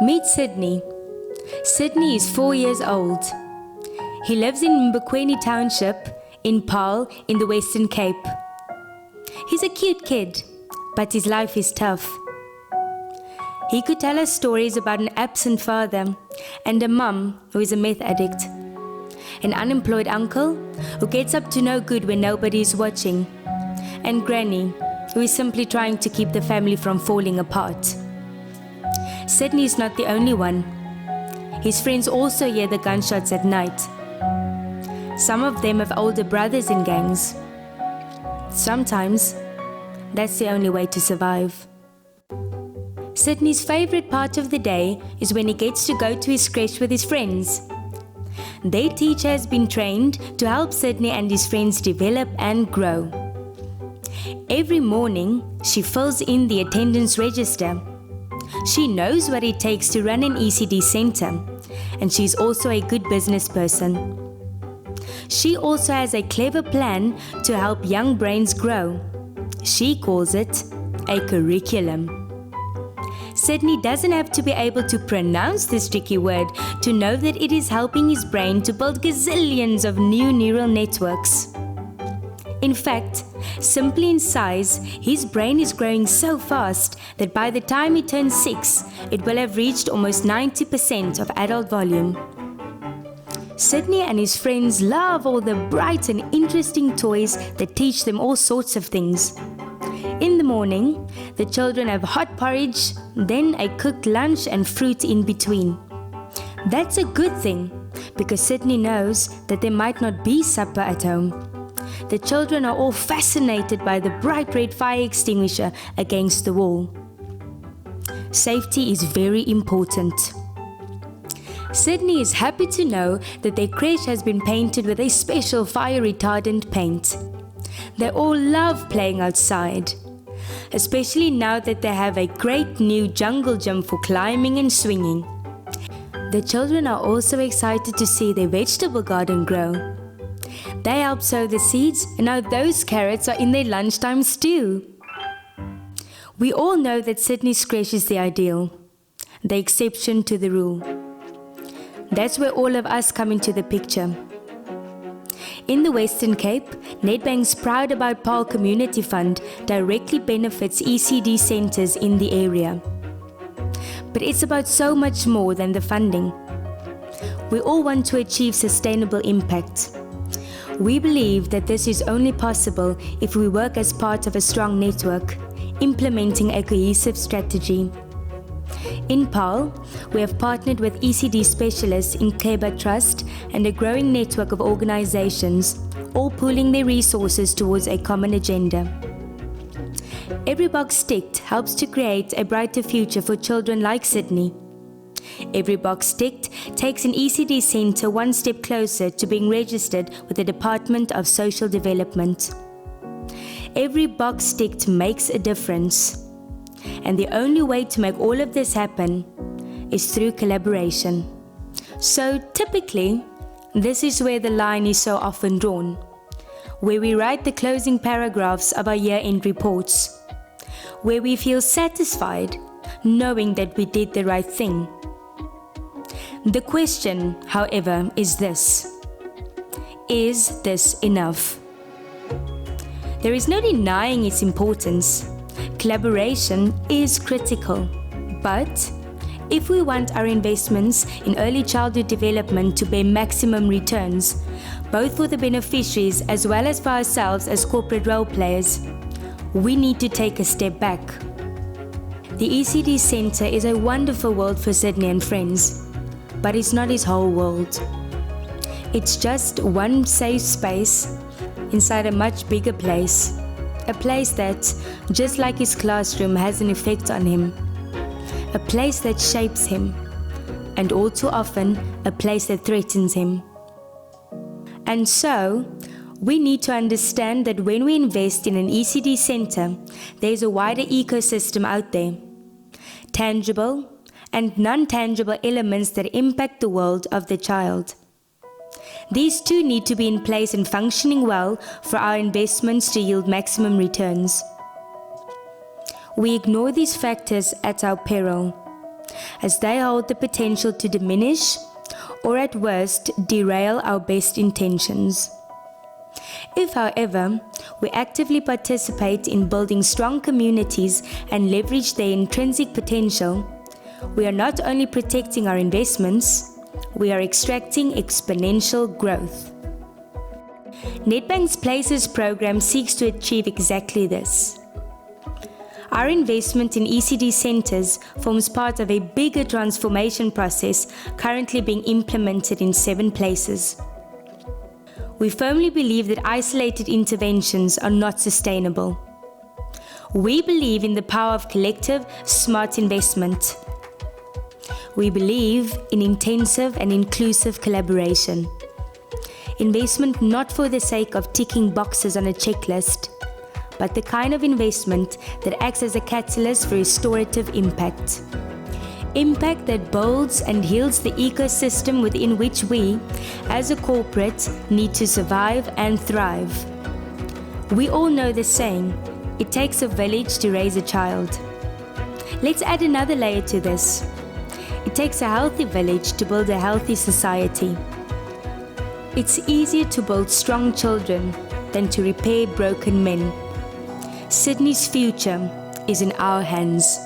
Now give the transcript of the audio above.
Meet Sydney. Sydney is 4 years old. He lives in Mbukweni Township in Paarl in the Western Cape. He's a cute kid, but his life is tough. He could tell us stories about an absent father and a mum who is a meth addict, an unemployed uncle who gets up to no good when nobody is watching, and Granny who is simply trying to keep the family from falling apart. Sydney is not the only one. His friends also hear the gunshots at night. Some of them have older brothers in gangs. Sometimes, that's the only way to survive. Sydney's favourite part of the day is when he gets to go to his creche with his friends. Their teacher has been trained to help Sydney and his friends develop and grow. Every morning, she fills in the attendance register. She knows what it takes to run an ECD centre, and she's also a good business person. She also has a clever plan to help young brains grow. She calls it a curriculum. Sydney doesn't have to be able to pronounce this tricky word to know that it is helping his brain to build gazillions of new neural networks. In fact, simply in size, his brain is growing so fast that by the time he turns 6, it will have reached almost 90% of adult volume. Sydney and his friends love all the bright and interesting toys that teach them all sorts of things. In the morning, the children have hot porridge, then a cooked lunch and fruit in between. That's a good thing, because Sydney knows that there might not be supper at home. The children are all fascinated by the bright red fire extinguisher against the wall. Safety is very important. Sydney is happy to know that their creche has been painted with a special fire retardant paint. They all love playing outside, especially now that they have a great new jungle gym for climbing and swinging. The children are also excited to see their vegetable garden grow. They help sow the seeds, and now those carrots are in their lunchtime stew. We all know that Sydney's creche is the ideal, the exception to the rule. That's where all of us come into the picture. In the Western Cape, Nedbank's Proud About Paarl Community Fund directly benefits ECD centres in the area. But it's about so much more than the funding. We all want to achieve sustainable impact. We believe that this is only possible if we work as part of a strong network, implementing a cohesive strategy. In Paarl, we have partnered with ECD specialists in Keba Trust and a growing network of organizations, all pooling their resources towards a common agenda. Every box ticked helps to create a brighter future for children like Sydney. Every box ticked takes an ECD centre one step closer to being registered with the Department of Social Development. Every box ticked makes a difference. And the only way to make all of this happen is through collaboration. So typically, this is where the line is so often drawn, where we write the closing paragraphs of our year-end reports, where we feel satisfied knowing that we did the right thing. The question, however, is this: is this enough? There is no denying its importance. Collaboration is critical, but if we want our investments in early childhood development to bear maximum returns, both for the beneficiaries as well as for ourselves as corporate role players, we need to take a step back. The ECD Centre is a wonderful world for Sydney and friends, but it's not his whole world. It's just one safe space inside a much bigger place. A place that, just like his classroom, has an effect on him. A place that shapes him, and all too often, a place that threatens him. And so, we need to understand that when we invest in an ECD centre, there's a wider ecosystem out there. Tangible and non-tangible elements that impact the world of the child. These two need to be in place and functioning well for our investments to yield maximum returns. We ignore these factors at our peril. as they hold the potential to diminish or at worst derail our best intentions. If, however, we actively participate in building strong communities and leverage their intrinsic potential, we are not only protecting our investments, we are extracting exponential growth. Nedbank's Places program seeks to achieve exactly this. Our investment in ECD centres forms part of a bigger transformation process currently being implemented in 7 places. We firmly believe that isolated interventions are not sustainable. We believe in the power of collective, smart investment. We believe in intensive and inclusive collaboration. Investment not for the sake of ticking boxes on a checklist, but the kind of investment that acts as a catalyst for restorative impact. Impact that builds and heals the ecosystem within which we, as a corporate, need to survive and thrive. We all know the saying, it takes a village to raise a child. Let's add another layer to this. It takes a healthy village to build a healthy society. It's easier to build strong children than to repair broken men. Sydney's future is in our hands.